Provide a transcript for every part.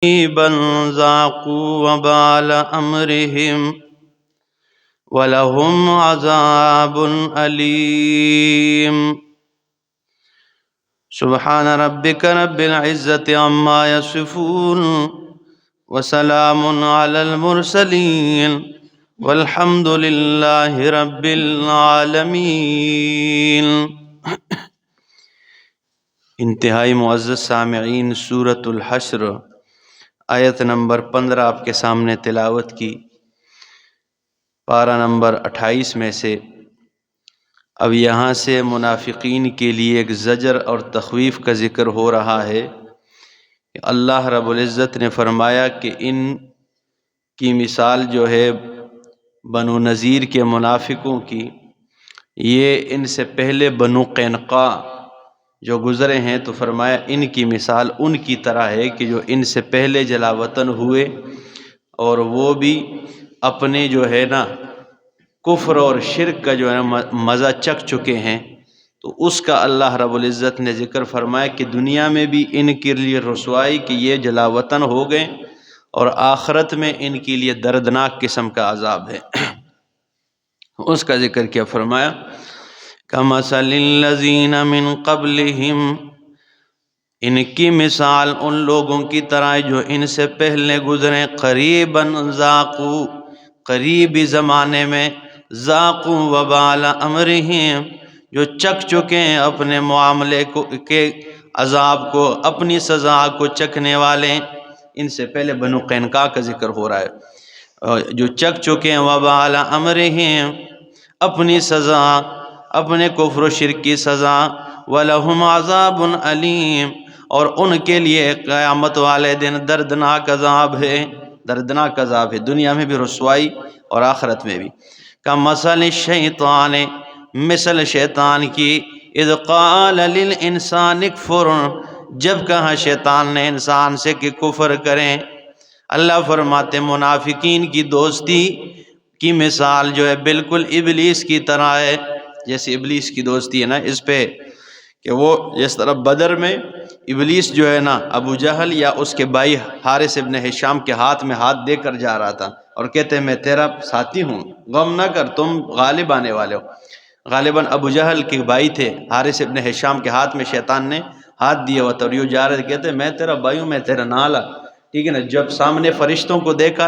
بل ذاقوا وبال أمرهم ولهم عذاب أليم سبحان ربك رب العزة عما يصفون وسلام على المرسلين والحمد لله رب العالمين۔ انتہائی معزز سامعین، سورۃ الحشر آیت نمبر 15 آپ کے سامنے تلاوت کی، پارہ نمبر 28 میں سے۔ اب یہاں سے منافقین کے لیے ایک زجر اور تخویف کا ذکر ہو رہا ہے۔ اللہ رب العزت نے فرمایا کہ ان کی مثال جو ہے بنو نذیر کے منافقوں کی، یہ ان سے پہلے بنو قینقاع جو گزرے ہیں، تو فرمایا ان کی مثال ان کی طرح ہے کہ جو ان سے پہلے جلا وطن ہوئے اور وہ بھی اپنے جو ہے نا کفر اور شرک کا جو ہے نا مزہ چکھ چکے ہیں۔ تو اس کا اللہ رب العزت نے ذکر فرمایا کہ دنیا میں بھی ان کے لیے رسوائی کہ یہ جلا وطن ہو گئے، اور آخرت میں ان کے لیے دردناک قسم کا عذاب ہے۔ اس کا ذکر کیا فرمایا، کَمَثَلِ الَّذِينَ مِن قَبْلِهِمْ، ان کی مثال ان لوگوں کی طرح جو ان سے پہلے گزرے، قریباً ذاقوا، قریبی زمانے میں، ذاقوا وبال امرہم، جو چکھ چکے ہیں اپنے معاملے کو کے عذاب کو، اپنی سزا کو چکھنے والے۔ ان سے پہلے بنو قینقاع کا ذکر ہو رہا ہے، جو چکھ چکے ہیں وبال امرہم، اپنی سزا، اپنے کفر و شرک کی سزا۔ وَلَهُمْ عَذَابٌ أَلِيمٌ، اور ان کے لیے قیامت والے دن دردناک عذاب ہے، دردناک عذاب ہے، دنیا میں بھی رسوائی اور آخرت میں بھی۔ کَمَثَلِ الشَّیطَانِ، مثل شیطان کی، اذ قال للانسان اکفر، جب کہا شیطان نے انسان سے کہ کفر کریں۔ اللہ فرماتے منافقین کی دوستی کی مثال جو ہے بالکل ابلیس کی طرح ہے، جیسے ابلیس کی دوستی ہے نا اس پہ کہ وہ جس طرح بدر میں ابلیس جو ہے نا ابو جہل یا اس کے بھائی حارث ابن ہشام کے ہاتھ میں ہاتھ دے کر جا رہا تھا اور کہتے میں تیرا ساتھی ہوں، غم نہ کر، تم غالب آنے والے ہو۔ غالباً ابو جہل کے بھائی تھے، حارث ابن ہشام کے ہاتھ میں شیطان نے ہاتھ دیا ہوا تھا اور یوں جا رہے تھے، کہتے میں تیرا بھائی ہوں، میں تیرا نالا، ٹھیک ہے نا۔ جب سامنے فرشتوں کو دیکھا،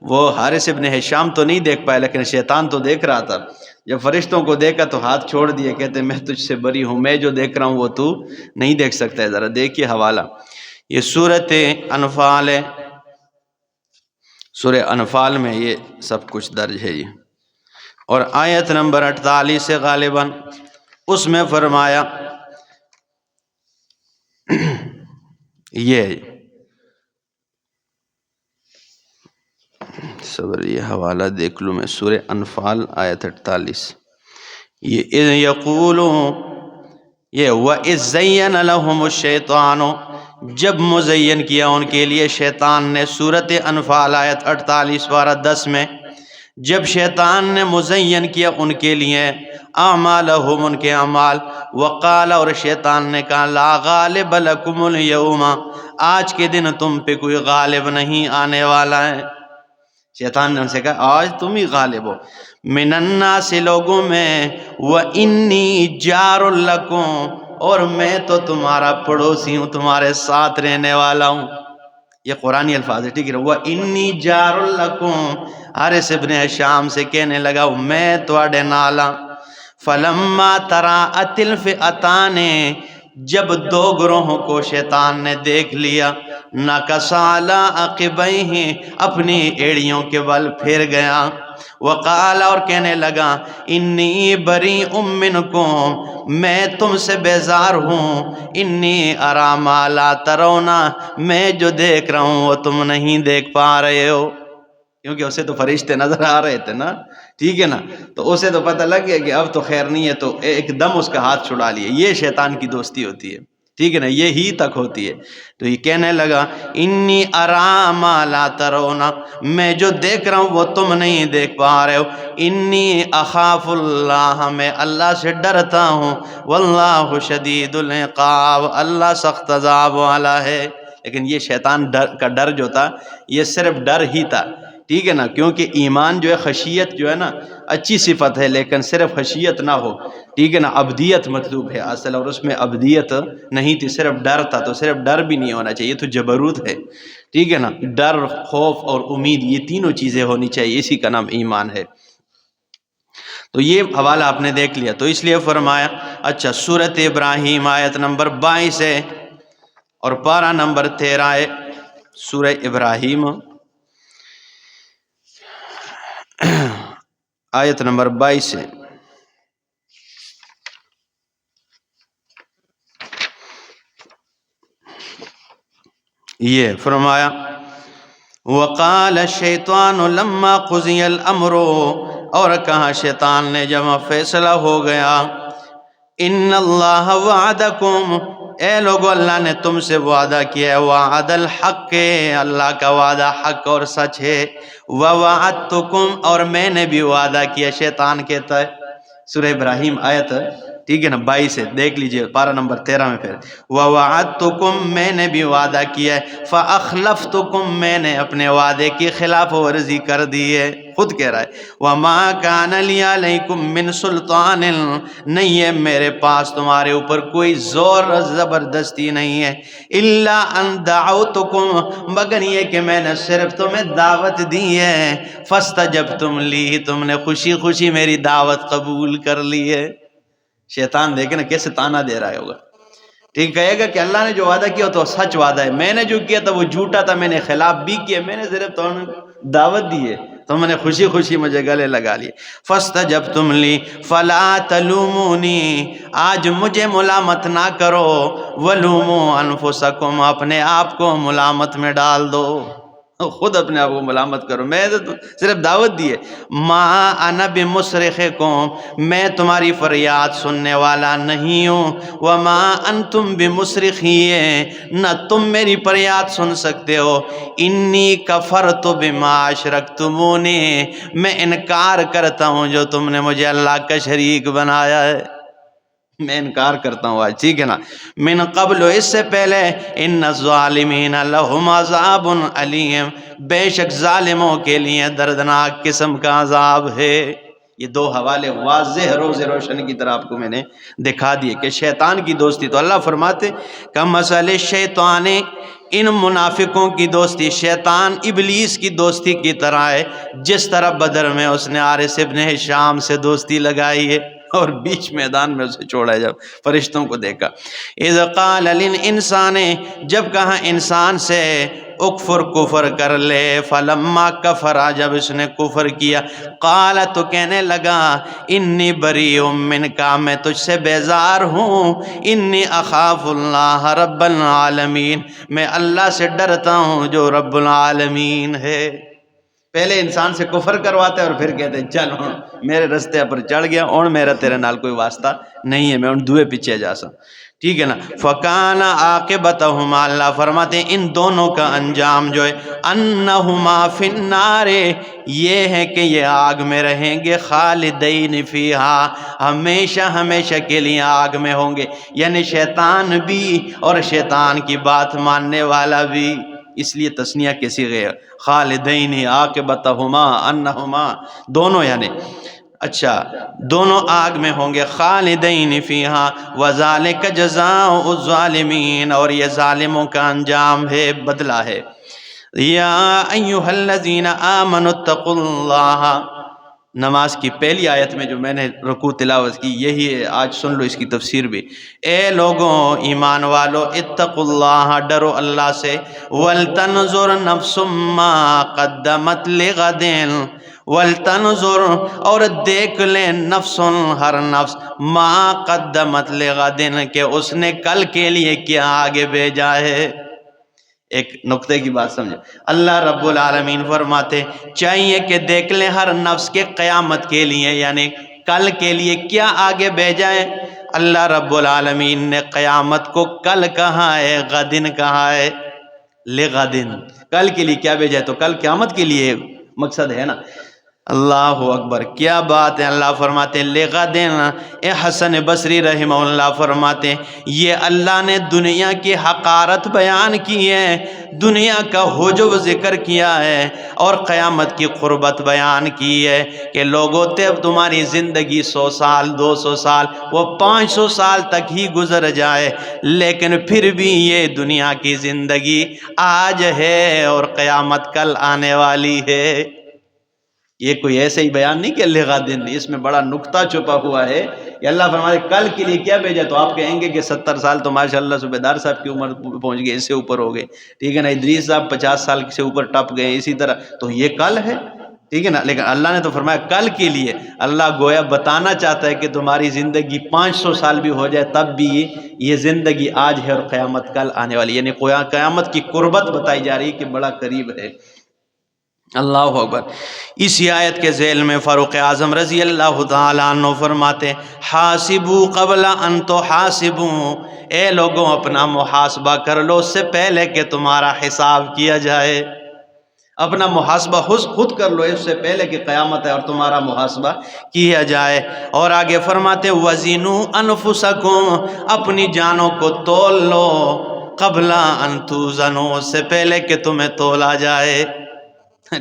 وہ حارث ابن ہشام تو نہیں دیکھ پائے لیکن شیطان تو دیکھ رہا تھا۔ جب فرشتوں کو دیکھا تو ہاتھ چھوڑ دیے، کہتے میں تجھ سے بری ہوں، میں جو دیکھ رہا ہوں وہ تو نہیں دیکھ سکتا ہے۔ ذرا دیکھیے حوالہ، یہ سورۃ انفال ہے، سورہ انفال میں یہ سب کچھ درج ہے یہ، اور آیت نمبر 48 سے غالباً اس میں فرمایا یہ صبر، یہ حوالہ دیکھ لوں میں، سورہ انفال آیت 48، یہ اذ یقولون، یہ وَإِذْ زَيَّنَ لَهُمُ الشَّيْطَانُ، جب مزین کیا ان کے لیے شیطان نے، سورۃ انفال آیت 48 پارہ 10 میں، جب شیطان نے مزین کیا ان کے لیے اعمالہم، ان کے اعمال، وقال، اور شیطان نے کہا لا غالب لکم اليوم، آج کے دن تم پہ کوئی غالب نہیں آنے والا ہے۔ شیطان نے ان سے کہا آج تم ہی غالب ہو، من الناس، لوگوں میں، وانی جار لکم، اور میں تو تمہارا پڑوسی ہوں، تمہارے ساتھ رہنے والا ہوں۔ یہ قرآنی الفاظ ہے، ٹھیک ہے، وانی جار لکم، حارث ابن ہشام سے کہنے لگا میں تواڈے نالا۔ فلما تراءت الفئتان، جب دو گروہوں کو شیطان نے دیکھ لیا، نکص علی عقبیہ، اپنی ایڑیوں کے بل پھیر گیا، وقال، اور کہنے لگا انی بریء منکم، میں تم سے بیزار ہوں، انی اری ما لا ترون، میں جو دیکھ رہا ہوں وہ تم نہیں دیکھ پا رہے ہو، کیونکہ اسے تو فرشتے نظر آ رہے تھے نا، ٹھیک ہے نا، تو اسے تو پتہ لگ گیا کہ اب تو خیر نہیں ہے، تو ایک دم اس کا ہاتھ چھڑا لیا۔ یہ شیطان کی دوستی ہوتی ہے، ٹھیک ہے نا، یہ ہی تک ہوتی ہے۔ تو یہ کہنے لگا انی اری ما لا ترون، میں جو دیکھ رہا ہوں وہ تم نہیں دیکھ پا رہے ہو، انی اخاف اللہ، میں اللہ سے ڈرتا ہوں، واللہ شدید العقاب، اللہ سخت عذاب والا ہے۔ لیکن یہ شیطان کا ڈر جو تھا یہ صرف ڈر ہی تھا، ٹھیک ہے نا، کیونکہ ایمان جو ہے خشیت جو ہے نا اچھی صفت ہے، لیکن صرف خشیت نہ ہو، ٹھیک ہے نا، ابدیت مطلوب ہے اصل، اور اس میں ابدیت نہیں تھی، صرف ڈر تھا، تو صرف ڈر بھی نہیں ہونا چاہیے، تو جبروت ہے، ٹھیک ہے نا، ڈر، خوف اور امید یہ تینوں چیزیں ہونی چاہیے، اسی کا نام ایمان ہے۔ تو یہ حوالہ آپ نے دیکھ لیا، تو اس لیے فرمایا اچھا سورۃ ابراہیم آیت نمبر 22 ہے اور پارہ نمبر 13 ہے، سورہ ابراہیم آیت نمبر 22 ہے۔ یہ فرمایا وقال الشیطان لما قضی الامر، اور کہا شیطان نے جب فیصلہ ہو گیا، ان اللہ وعدکم، اے لوگو اللہ نے تم سے وعدہ کیا ہے، وعد الحق، اللہ کا وعدہ حق اور سچ ہے، ووعدتکم، اور میں نے بھی وعدہ کیا، شیطان کہتا ہے، سورہ ابراہیم آیت ٹھیک ہے نا 22 ہے، دیکھ لیجئے پارہ نمبر 13 میں، پھر ووعدتکم، میں نے بھی وعدہ کیا ہے، فاخلفتکم، میں نے اپنے وعدے کی خلاف ورزی کر دی ہے، خود کہہ رہا ہے، وما کان لی علیکم من سلطان، نہیں ہے میرے پاس تمہارے اوپر کوئی زور زبردستی نہیں ہے، الا ان دعوتکم، مگر یہ کہ میں نے صرف تمہیں دعوت دی ہے، فاستجبتم لی، تم نے خوشی خوشی میری دعوت قبول کر لی ہے۔ شیطان دیکھیں نا کیسے تانا دے رہا ہوگا، ٹھیک، کہے گا کہ اللہ نے جو وعدہ کیا تو سچ وعدہ ہے، میں نے جو کیا تھا وہ جھوٹا تھا، میں نے خلاف بھی کیا، میں نے صرف تمہیں دعوت دی ہے، تم نے خوشی خوشی مجھے گلے لگا لیے۔ فاستجبتم لی فلا تلومونی، آج مجھے ملامت نہ کرو، ولوموا انفسکم، اپنے آپ کو ملامت میں ڈال دو، خود اپنے آپ کو ملامت کرو، میں تو صرف دعوت دی ہے۔ ما انا بمصرخکم، میں تمہاری فریاد سننے والا نہیں ہوں، وما انتم بمصرخی، نہ تم میری فریاد سن سکتے ہو، انی کفرت بما اشرکتمونی، میں انکار کرتا ہوں جو تم نے مجھے اللہ کا شریک بنایا ہے، میں انکار کرتا ہوں آج، ٹھیک ہے نا، من قبل، اس سے پہلے، ان الظالمین لہم عذاب علیم، بے شک ظالموں کے لیے دردناک قسم کا عذاب ہے۔ یہ دو حوالے واضح روز روشن کی طرح آپ کو میں نے دکھا دیے کہ شیطان کی دوستی، تو اللہ فرماتے کمثل الشیطان، ان منافقوں کی دوستی شیطان ابلیس کی دوستی کی طرح ہے، جس طرح بدر میں اس نے حارث ابن ہشام سے دوستی لگائی ہے اور بیچ میدان میں اسے چھوڑا جب فرشتوں کو دیکھا۔ اذ قال للانسان، جب کہا انسان سے اکفر، کفر کر لے، فلما کفر، جب اس نے کفر کیا، قال، تو کہنے لگا، انی بریء منک، میں تجھ سے بیزار ہوں، انی اخاف اللہ رب العالمین، میں اللہ سے ڈرتا ہوں جو رب العالمین ہے۔ پہلے انسان سے کفر کرواتے اور پھر کہتے ہیں چل ہوں میرے رستے پر چڑھ گیا، اور میرا تیرے نال کوئی واسطہ نہیں ہے، میں ان دوئے پیچھے جا سا، ٹھیک ہے نا۔ فَكَانَ عَاقِبَتَهُمَا، اللہ فرماتے ہیں ان دونوں کا انجام جو ہے، أَنَّهُمَا فِي النَّارِ، یہ ہے کہ یہ آگ میں رہیں گے، خالدین فیہا، ہمیشہ ہمیشہ کے لیے آگ میں ہوں گے، یعنی شیطان بھی اور شیطان کی بات ماننے والا بھی، اس لیے تثنیہ کیسی گئے، خالدین عاقبتہما انہما، دونوں یعنی اچھا دونوں آگ میں ہوں گے، خالدین فیہا، وذالک جزاء الظالمین، اور یہ ظالموں کا انجام ہے، بدلہ ہے۔ یا ایہا الذین آمنوا اتقوا اللہ، نماز کی پہلی آیت میں جو میں نے رکوع تلاوت کی یہی ہے، آج سن لو اس کی تفسیر بھی، اے لوگوں ایمان والو، اتقوا اللہ، ڈرو اللہ سے، وَلْتَنْظُرْ نَفْسٌ مَّا قَدَّمَتْ لِغَدٍ، وَلْتَنْظُرْ، اور دیکھ لیں، نفس، ہر نفس، مَّا قَدَّمَتْ لِغَدٍ، کہ اس نے کل کے لیے کیا آگے بھیجا ہے۔ ایک نقطے کی بات سمجھو، اللہ رب العالمین فرماتے چاہیے کہ دیکھ لیں ہر نفس کے قیامت کے لیے، یعنی کل کے لیے کیا آگے بھیجا ہے۔ اللہ رب العالمین نے قیامت کو کل کہا ہے، غدن کہا ہے، لغدن، کل کے لیے کیا بھیجا ہے، تو کل قیامت کے لیے مقصد ہے نا۔ اللہ اکبر، کیا بات ہے۔ اللہ فرماتے ہیں لغدن، اے حسن بصری رحمہ اللہ فرماتے ہیں یہ اللہ نے دنیا کی حقارت بیان کی ہے، دنیا کا حجب ذکر کیا ہے، اور قیامت کی قربت بیان کی ہے کہ لوگوں تمہاری زندگی 100 سال 200 سال وہ 500 سال تک ہی گزر جائے، لیکن پھر بھی یہ دنیا کی زندگی آج ہے اور قیامت کل آنے والی ہے۔ یہ کوئی ایسے ہی بیان نہیں کہ لغدن، اس میں بڑا نکتہ چھپا ہوا ہے کہ اللہ فرماتے کل کے لیے کیا بھیجا، تو آپ کہیں گے کہ 70 سال تو ماشاءاللہ صوبیدار صاحب کی عمر پہنچ گئی، اس سے اوپر ہو گئے، ٹھیک ہے نا، ادریس صاحب 50 سال سے اوپر ٹپ گئے، اسی طرح تو یہ کل ہے، ٹھیک ہے نا، لیکن اللہ نے تو فرمایا کل کے لیے۔ اللہ گویا بتانا چاہتا ہے کہ تمہاری زندگی 500 سال بھی ہو جائے تب بھی یہ زندگی آج ہے اور قیامت کل آنے والی، یعنی قیامت کی قربت بتائی جا رہی ہے کہ بڑا قریب ہے۔ اللہ اکبر۔ اسی آیت کے ذیل میں فاروق اعظم رضی اللہ تعالیٰ عنہ فرماتے حاسبو قبل ان تحاسبو، اے لوگوں اپنا محاسبہ کر لو اس سے پہلے کہ تمہارا حساب کیا جائے، اپنا محاسبہ خود کر لو اس سے پہلے کہ قیامت ہے اور تمہارا محاسبہ کیا جائے۔ اور آگے فرماتے وزنوا انفسکم، اپنی جانوں کو تول لو قبل ان توزنوا، اس سے پہلے کہ تمہیں تولا جائے،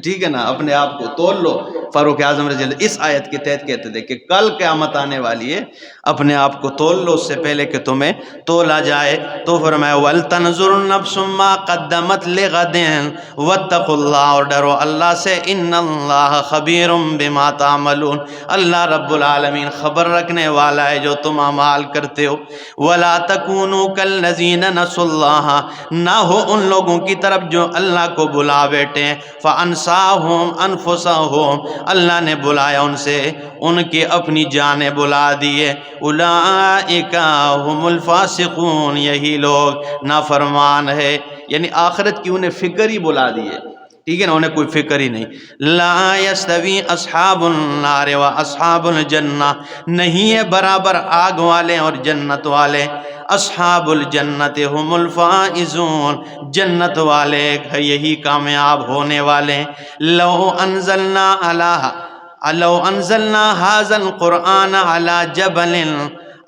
ٹھیک ہے نا، اپنے آپ کو تول لو۔ فاروق اعظم رضی اللہ اس آیت کے تحت کہتے تھے کہ کل قیامت آنے والی ہے، اپنے آپ کو تول لو اس سے پہلے کہ تمہیں تولا جائے۔ تو فرمایا وَلْتَنْظُرْ نَفْسٌ مَّا قَدَّمَتْ لِغَدٍ وَاتَّقُوا اللَّهَ، اور ڈرو اللہ سے، إِنَّ اللَّهَ خَبِيرٌ بِمَا تَعْمَلُونَ، اللہ رب العالمین خبر رکھنے والا ہے جو تم اعمال کرتے ہو۔ وَلَا تَكُونُوا كَالَّذِينَ نَسُوا اللَّهَ، نہ ہو ان لوگوں کی طرف جو اللہ کو بلا بیٹھے ہیں، فَأَنْسَاهُمْ أَنفُسَهُمْ، اللہ نے بلایا ان سے، ان کی اپنی جانیں بلا دیے۔ اولئک هم الفاسقون، یہی لوگ نافرمان ہے، یعنی آخرت کی انہیں فکر ہی بلا دیے، ٹھیک ہے نا، انہیں کوئی فکر ہی نہیں۔ لا یستوی اصحاب النار و اصحاب الجنہ، نہیں ہے برابر آگ والے اور جنت والے۔ اصحاب الجنت هم الفائزون، جنت والے یہی کامیاب ہونے والے۔ لو انزلنا هذا القرآن على جبل،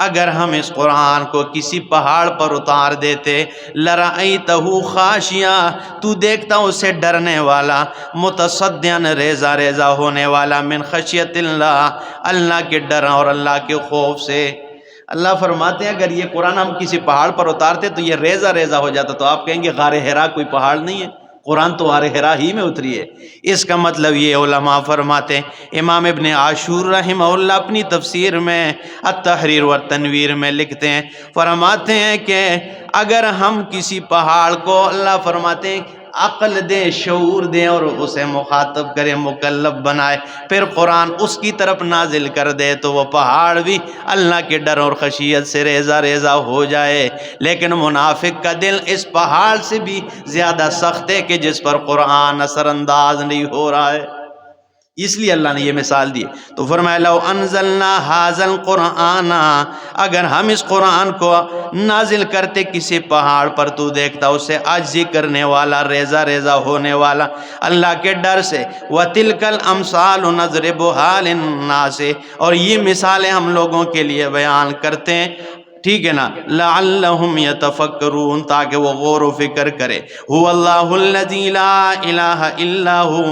اگر ہم اس قرآن کو کسی پہاڑ پر اتار دیتے، لرأیتہ خاشعا، تو دیکھتا اسے ڈرنے والا، متصدعا ریزہ ریزہ ہونے والا، من خشیت اللہ، اللہ کے ڈر اور اللہ کے خوف سے۔ اللہ فرماتے ہیں اگر یہ قرآن ہم کسی پہاڑ پر اتارتے تو یہ ریزہ ریزہ ہو جاتا، تو آپ کہیں گے غار حرا کوئی پہاڑ نہیں ہے، قرآن تو غار حرا ہی میں اتری ہے۔ اس کا مطلب یہ علماء فرماتے ہیں، امام ابن عاشور رحمہ اللہ اپنی تفسیر میں التحریر والتنویر میں لکھتے ہیں، فرماتے ہیں کہ اگر ہم کسی پہاڑ کو، اللہ فرماتے ہیں عقل دے، شعور دے اور اسے مخاطب کرے، مکلف بنائے، پھر قرآن اس کی طرف نازل کر دے تو وہ پہاڑ بھی اللہ کے ڈر اور خشیت سے ریزہ ریزہ ہو جائے۔ لیکن منافق کا دل اس پہاڑ سے بھی زیادہ سخت ہے کہ جس پر قرآن اثر انداز نہیں ہو رہا ہے، اس لیے اللہ نے یہ مثال دی۔ تو فرمایا لو انزلنا ھذا القرآن، اگر ہم اس قرآن کو نازل کرتے کسی پہاڑ پر، تو دیکھتا اسے عاجزی کرنے والا، ریزہ ریزہ ہونے والا اللہ کے ڈر سے۔ وَتِلْكَ الْأَمْثَالُ نَضْرِبُهَا لِلنَّاسِ، اور یہ مثالیں ہم لوگوں کے لیے بیان کرتے ہیں، ٹھیک ہے نا، لعلہم یتفکرون، تاکہ وہ غور و فکر کرے۔ هو اللہ الذی لا الہ الا ہو،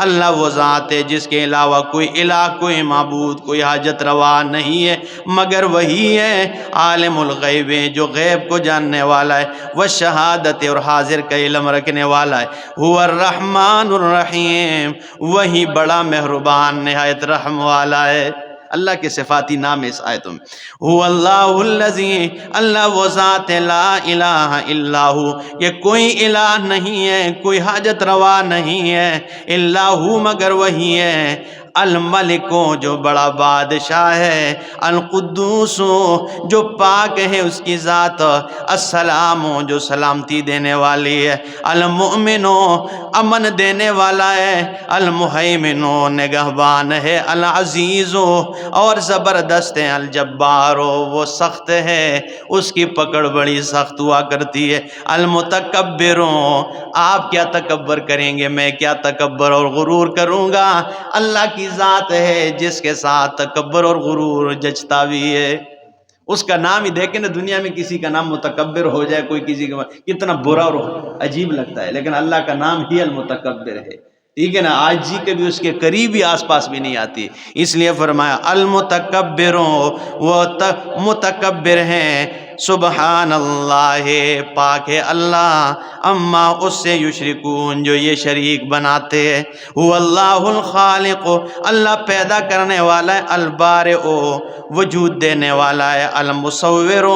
اللہ وہ ذات ہے جس کے علاوہ کوئی الہ، کوئی معبود، کوئی حاجت روا نہیں ہے مگر وہی ہے۔ عالم الغیب، جو غیب کو جاننے والا ہے، والشہادت، اور حاضر کا علم رکھنے والا ہے۔ هو الرحمن الرحیم، وہی بڑا مہربان نہایت رحم والا ہے۔ اللہ کے صفاتی نام اس آیتوں میں، هو اللہ الذی، اللہ وہ ذات ہے، لا الہ الا ہو، کہ کوئی الہ نہیں ہے، کوئی حاجت روا نہیں ہے، الا ہو، مگر وہی ہے۔ الملک، جو بڑا بادشاہ ہے، القدوس، جو پاک ہے اس کی ذات، السلام، جو سلامتی دینے والی ہے، المؤمن، امن دینے والا ہے، المہیمن، نگہبان ہے، العزیز، اور زبردست ہے، الجبار، وہ سخت ہے، اس کی پکڑ بڑی سخت ہوا کرتی ہے، المتکبر، آپ کیا تکبر کریں گے، میں کیا تکبر اور غرور کروں گا، اللہ کی کی ذات ہے جس کے ساتھ تکبر اور غرور جچتا بھی ہے۔ اس کا نام ہی دیکھیں نا، دنیا میں کسی کا نام متکبر ہو جائے، کوئی کسی کا کتنا برا اور عجیب لگتا ہے، لیکن اللہ کا نام ہی المتکبر ہے، ٹھیک ہے نا، آج جی کے بھی اس کے قریب ہی آس پاس بھی نہیں آتی، اس لیے فرمایا المتکبروں، وہ متکبر ہیں، سبحان اللہ، پاک ہے اللہ، اما اس سے یشرکون جو یہ شریک بناتے ہیں، هو اللہ الخالق، اللہ پیدا کرنے والا ہے، البارئ وجود دینے والا ہے، المصور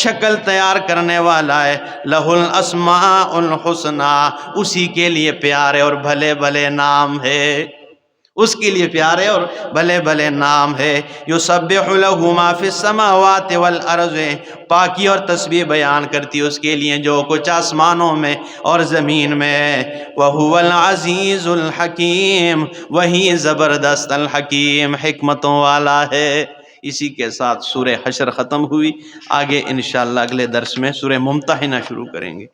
شکل تیار کرنے والا ہے، لہ الاسماء الحسنی اسی کے لیے پیارے اور بھلے بھلے نام ہے، اس کے لیے پیارے اور بھلے بھلے نام ہے، یسبح لہ ما فی السماوات والارض، پاکی اور تسبیح بیان کرتی اس کے لیے جو کچھ آسمانوں میں اور زمین میں ہے، وہو العزیز الحکیم، وہی زبردست الحکیم حکمتوں والا ہے۔ اسی کے ساتھ سورہ حشر ختم ہوئی، آگے انشاءاللہ اگلے درس میں سورہ ممتحنہ شروع کریں گے۔